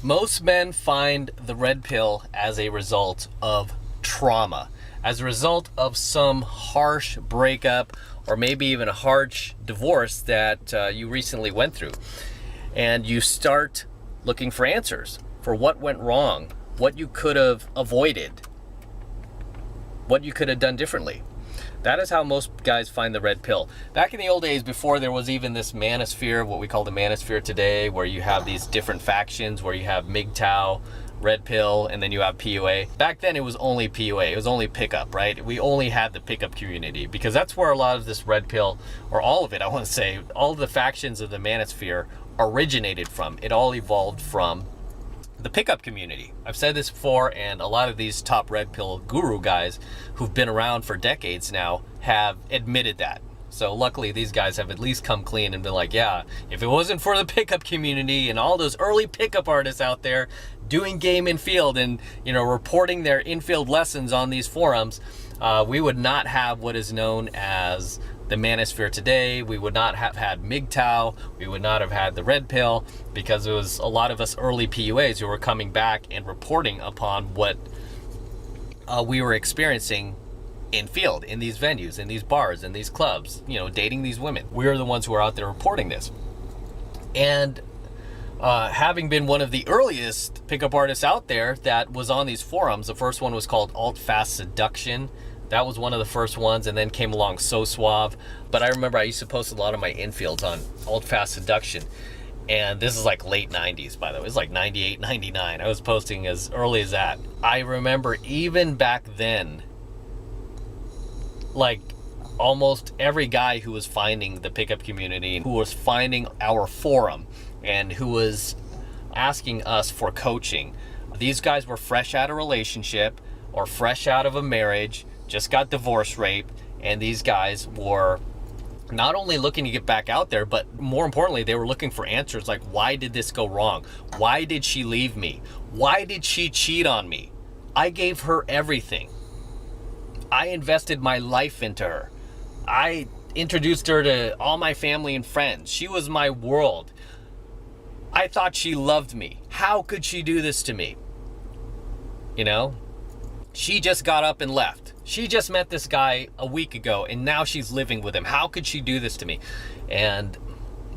Most men find the red pill as a result of trauma, as a result of some harsh breakup or maybe even a harsh divorce that you recently went through. And you start looking for answers for what went wrong, what you could have avoided, what you could have done differently. That is how most guys find the red pill. Back in the old days, before there was even this manosphere, what we call the manosphere today, where you have these different factions, where you have MGTOW, red pill, and then you have PUA. Back then it was only PUA, it was only pickup, right? We only had the pickup community because that's where a lot of this red pill, or all of it, I want to say, all of the factions of the manosphere originated from. It all evolved from the pickup community. I've said this before, and a lot of these top red pill guru guys who've been around for decades now have admitted that. So luckily these guys have at least come clean and been like, yeah, if it wasn't for the pickup community and all those early pickup artists out there doing game in field and, you know, reporting their infield lessons on these forums, we would not have what is known as the manosphere today. We would not have had MGTOW. We would not have had the red pill, because it was a lot of us early PUAs who were coming back and reporting upon what we were experiencing in field, in these venues, in these bars, in these clubs, you know, dating these women. We are the ones who are out there reporting this. And having been one of the earliest pickup artists out there that was on these forums, the first one was called Alt-Fast Seduction. That was one of the first ones, and then came along So Suave. But I remember I used to post a lot of my infields on Alt-Fast Seduction. And this is like late 90s, by the way. It was like 98, 99. I was posting as early as that. I remember even back then, like almost every guy who was finding the pickup community, who was finding our forum, and who was asking us for coaching, these guys were fresh out of a relationship or fresh out of a marriage, just got divorce raped, and these guys were not only looking to get back out there, but more importantly, they were looking for answers like, why did this go wrong? Why did she leave me? Why did she cheat on me? I gave her everything. I invested my life into her. I introduced her to all my family and friends. She was my world. I thought she loved me. How could she do this to me? You know? She just got up and left. She just met this guy a week ago and now she's living with him. How could she do this to me? And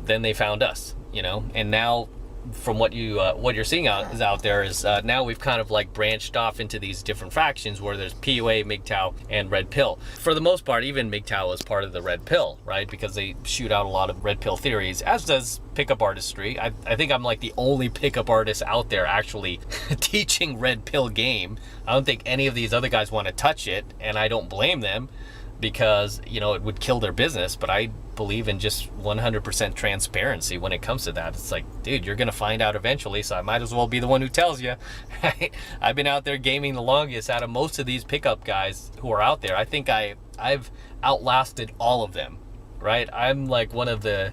then they found us, you know? And now from what you're seeing out there is now we've kind of like branched off into these different factions where there's PUA, MGTOW, and Red Pill. For the most part, even MGTOW is part of the Red Pill, right? Because they shoot out a lot of Red Pill theories, as does pickup artistry. I think I'm like the only pickup artist out there actually teaching Red Pill game. I don't think any of these other guys want to touch it, and I don't blame them, because, you know, it would kill their business. But I believe in just 100% transparency when it comes to that. It's like, dude, you're gonna find out eventually, so I might as well be the one who tells you. Right? I've been out there gaming the longest out of most of these pickup guys who are out there. I think I've outlasted all of them, right? I'm like one of the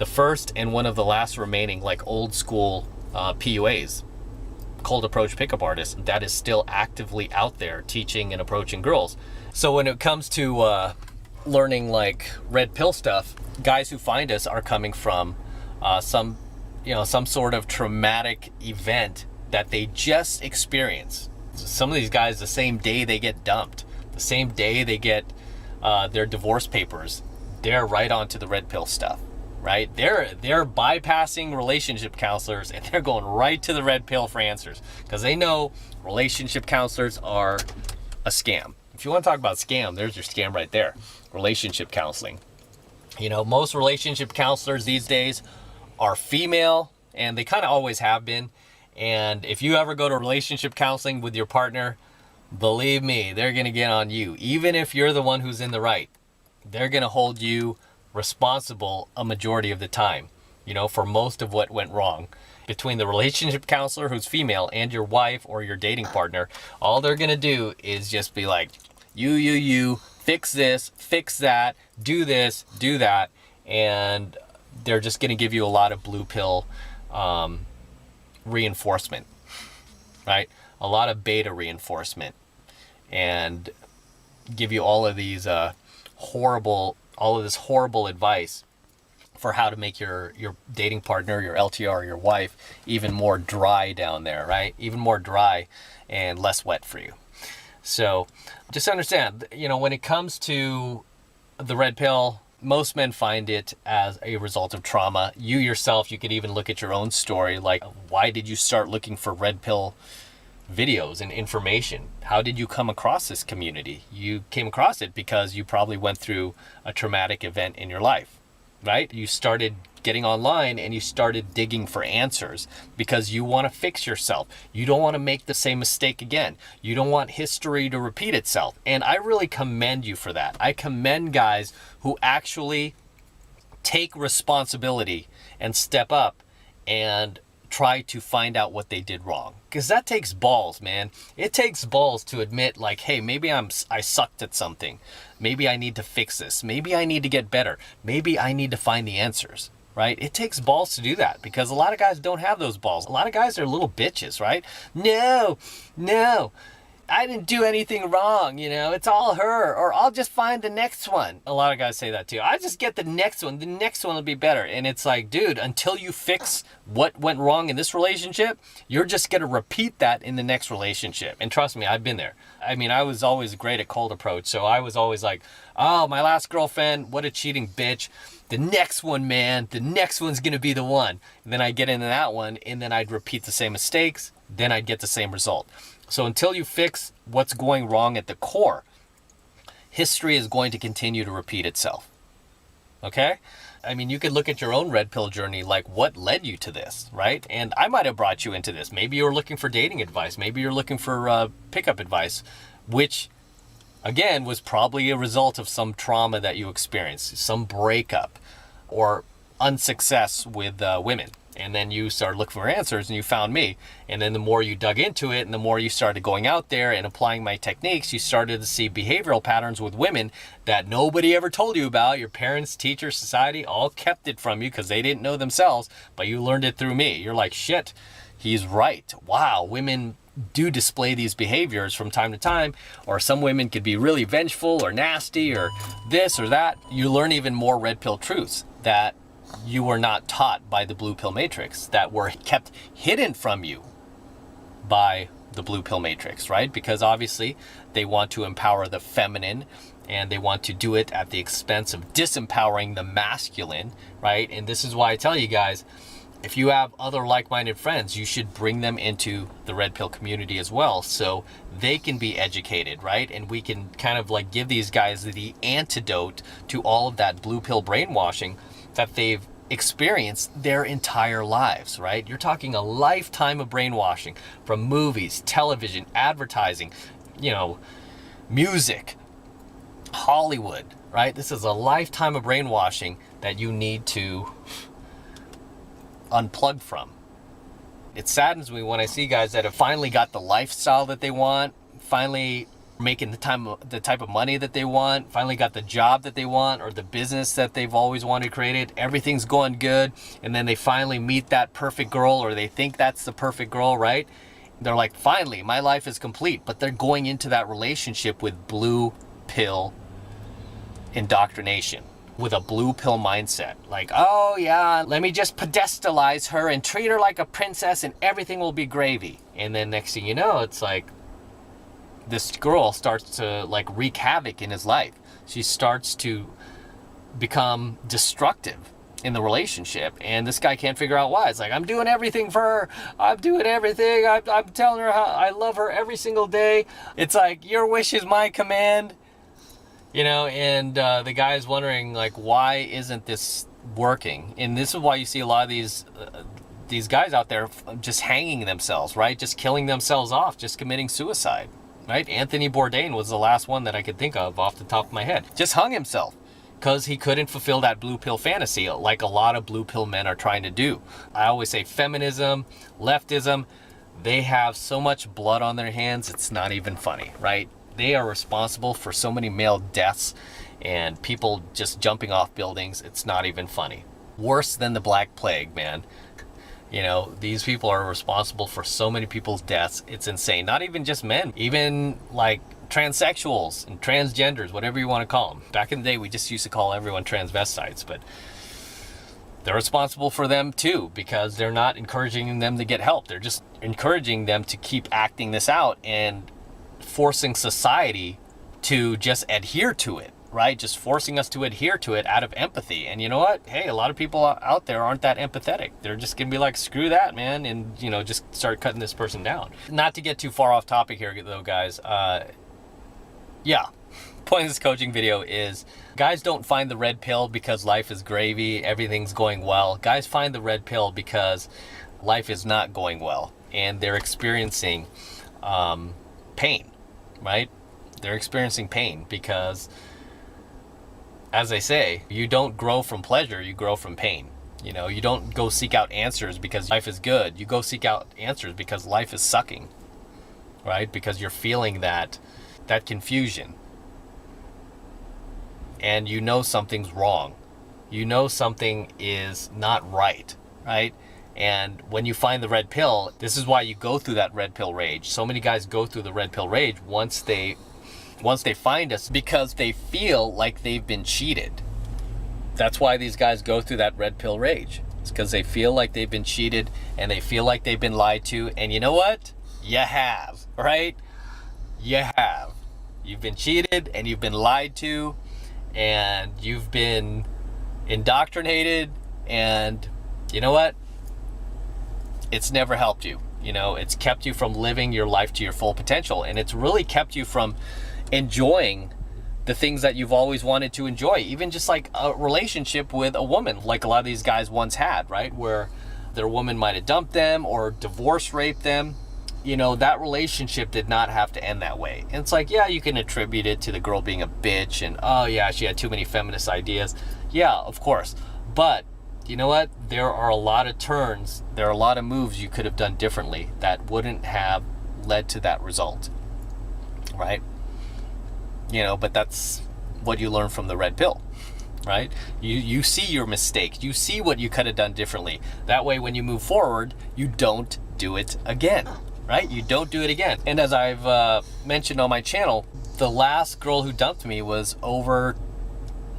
first and one of the last remaining like old school PUAs, cold approach pickup artists, that is still actively out there teaching and approaching girls. So when it comes to learning like Red Pill stuff, guys who find us are coming from some sort of traumatic event that they just experienced. Some of these guys, the same day they get dumped, the same day they get their divorce papers, they're right onto the Red Pill stuff, right? They're bypassing relationship counselors and they're going right to the Red Pill for answers, because they know relationship counselors are a scam. If you want to talk about scam, there's your scam right there. Relationship counseling. You know, most relationship counselors these days are female, and they kind of always have been. And if you ever go to relationship counseling with your partner, believe me, they're going to get on you. Even if you're the one who's in the right, they're going to hold you responsible a majority of the time, you know, for most of what went wrong. Between the relationship counselor who's female and your wife or your dating partner, all they're going to do is just be like, you, fix this, fix that, do this, do that. And they're just going to give you a lot of blue pill reinforcement, right? A lot of beta reinforcement, and give you all of these horrible advice for how to make your dating partner, your LTR, your wife, even more dry down there, right? Even more dry and less wet for you. So just understand, when it comes to the red pill, most men find it as a result of trauma. You yourself, you could even look at your own story. Like, why did you start looking for red pill videos and information? How did you come across this community? You came across it because you probably went through a traumatic event in your life, right? You started getting online and you started digging for answers because you want to fix yourself. You don't want to make the same mistake again. You don't want history to repeat itself. And I really commend you for that. I commend guys who actually take responsibility and step up and try to find out what they did wrong, because that takes balls, man. It takes balls to admit, like, hey, maybe I sucked at something. Maybe I need to fix this. Maybe I need to get better. Maybe I need to find the answers, right? It takes balls to do that, because a lot of guys don't have those balls. A lot of guys are little bitches, right? No, I didn't do anything wrong, it's all her, or I'll just find the next one. A lot of guys say that too. I just get the next one will be better. And it's like, dude, until you fix what went wrong in this relationship, you're just going to repeat that in the next relationship. And trust me, I've been there. I mean, I was always great at cold approach. So I was always like, oh, my last girlfriend, what a cheating bitch. The next one, man, the next one's going to be the one. And then I'd get into that one, and then I'd repeat the same mistakes. Then I'd get the same result. So until you fix what's going wrong at the core, history is going to continue to repeat itself. Okay? I mean, you could look at your own red pill journey, like what led you to this, right? And I might have brought you into this. Maybe you were looking for dating advice. Maybe you're looking for pickup advice, which, again, was probably a result of some trauma that you experienced, some breakup or unsuccess with women. And then you started looking for answers and you found me. And then the more you dug into it and the more you started going out there and applying my techniques, you started to see behavioral patterns with women that nobody ever told you about. Your parents, teachers, society all kept it from you because they didn't know themselves, but you learned it through me. You're like, shit, he's right. Wow, women do display these behaviors from time to time, or some women could be really vengeful or nasty or this or that. You learn even more red pill truths that you were not taught by the blue pill matrix, that were kept hidden from you by the blue pill matrix, right? Because obviously they want to empower the feminine and they want to do it at the expense of disempowering the masculine, right? And this is why I tell you guys, if you have other like-minded friends, you should bring them into the red pill community as well, so they can be educated, right? And we can kind of like give these guys the antidote to all of that blue pill brainwashing that they've experienced their entire lives, right? You're talking a lifetime of brainwashing from movies, television, advertising, music, Hollywood, right? This is a lifetime of brainwashing that you need to unplug from. It saddens me when I see guys that have finally got the lifestyle that they want, finally making the type of money that they want, finally got the job that they want or the business that they've always wanted created. Everything's going good, and then they finally meet that perfect girl, or they think that's the perfect girl, right? They're like, finally, my life is complete, but they're going into that relationship with blue pill indoctrination, with a blue pill mindset. Like, oh yeah, let me just pedestalize her and treat her like a princess and everything will be gravy. And then next thing you know, it's like, this girl starts to like wreak havoc in his life. She starts to become destructive in the relationship, and this guy can't figure out why. It's like, I'm doing everything for her. I'm doing everything. I'm telling her how I love her every single day. It's like, your wish is my command, and the guy is wondering, like, why isn't this working? And this is why you see a lot of these guys out there just hanging themselves, right? Just killing themselves off, just committing suicide. Right? Anthony Bourdain was the last one that I could think of off the top of my head. Just hung himself because he couldn't fulfill that blue pill fantasy like a lot of blue pill men are trying to do. I always say feminism, leftism, they have so much blood on their hands, it's not even funny, right? They are responsible for so many male deaths and people just jumping off buildings. It's not even funny. Worse than the Black Plague, man. These people are responsible for so many people's deaths. It's insane. Not even just men, even like transsexuals and transgenders, whatever you want to call them. Back in the day, we just used to call everyone transvestites, but they're responsible for them too, because they're not encouraging them to get help. They're just encouraging them to keep acting this out and forcing society to just adhere to it, right? Just forcing us to adhere to it out of empathy. And you know what? Hey, a lot of people out there aren't that empathetic. They're just gonna be like, screw that, man, and just start cutting this person down. Not to get too far off topic here though, guys. Yeah, point of this coaching video is guys don't find the red pill because life is gravy, everything's going well. Guys find the red pill because life is not going well and they're experiencing pain, right? They're experiencing pain because, as I say, you don't grow from pleasure, you grow from pain. You don't go seek out answers because life is good. You go seek out answers because life is sucking, right? Because you're feeling that confusion. And something's wrong. Something is not right, right? And when you find the red pill, this is why you go through that red pill rage. So many guys go through the red pill rage once they find us, because they feel like they've been cheated. That's why these guys go through that red pill rage. It's because they feel like they've been cheated and they feel like they've been lied to. And you know what? You have, right? You have. You've been cheated and you've been lied to and you've been indoctrinated, and you know what? It's never helped you. It's kept you from living your life to your full potential, and it's really kept you from enjoying the things that you've always wanted to enjoy, even just like a relationship with a woman, like a lot of these guys once had, right? Where their woman might have dumped them or divorce raped them. That relationship did not have to end that way. And it's like, yeah, you can attribute it to the girl being a bitch and, oh yeah, she had too many feminist ideas. Yeah, of course. But you know what? There are a lot of turns, there are a lot of moves you could have done differently that wouldn't have led to that result, right? But that's what you learn from the red pill, right? You see your mistakes, you see what you could have done differently. That way, when you move forward, you don't do it again, right? You don't do it again. And as I've mentioned on my channel, the last girl who dumped me was over,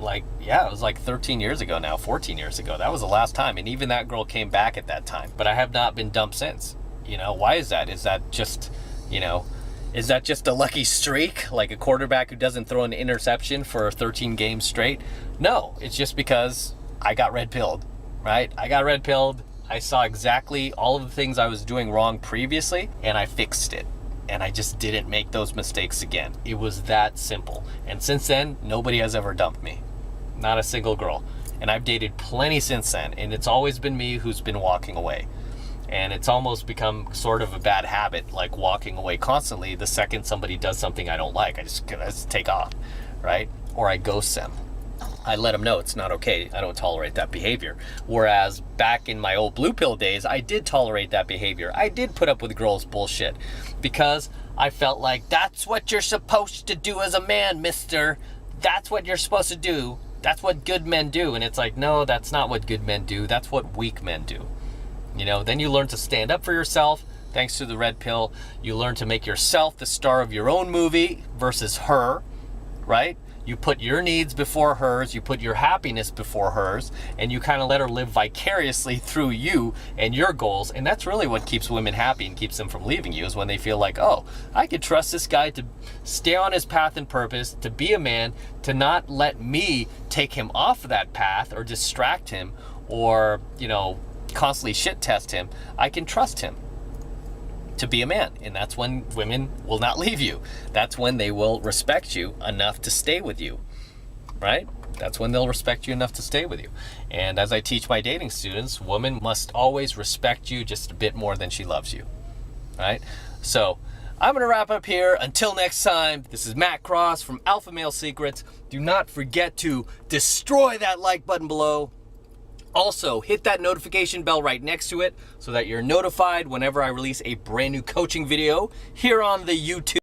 it was like 13 years ago now, 14 years ago. That was the last time. And even that girl came back at that time. But I have not been dumped since. Why is that? Is that just, is that just a lucky streak? Like a quarterback who doesn't throw an interception for 13 games straight? No, it's just because I got red pilled, right? I got red pilled. I saw exactly all of the things I was doing wrong previously, and I fixed it. And I just didn't make those mistakes again. It was that simple. And since then, nobody has ever dumped me. Not a single girl. And I've dated plenty since then, and it's always been me who's been walking away. And it's almost become sort of a bad habit, like walking away constantly the second somebody does something I don't like. I just take off, right? Or I ghost them. I let them know it's not okay. I don't tolerate that behavior. Whereas back in my old blue pill days, I did tolerate that behavior. I did put up with girls' bullshit because I felt like that's what you're supposed to do as a man, mister. That's what you're supposed to do. That's what good men do. And it's like, no, that's not what good men do. That's what weak men do. Then you learn to stand up for yourself. Thanks to the red pill, you learn to make yourself the star of your own movie versus her, right? You put your needs before hers, you put your happiness before hers, and you kind of let her live vicariously through you and your goals. And that's really what keeps women happy and keeps them from leaving you, is when they feel like, oh, I could trust this guy to stay on his path and purpose, to be a man, to not let me take him off of that path or distract him or, constantly shit test him. I can trust him to be a man. And that's when women will not leave you. That's when they will respect you enough to stay with you, right? That's when they'll respect you enough to stay with you. And as I teach my dating students, women must always respect you just a bit more than she loves you, right? So I'm going to wrap up here. Until next time, this is Matt Cross from Alpha Male Secrets. Do not forget to destroy that like button below. Also, hit that notification bell right next to it so that you're notified whenever I release a brand new coaching video here on the YouTube.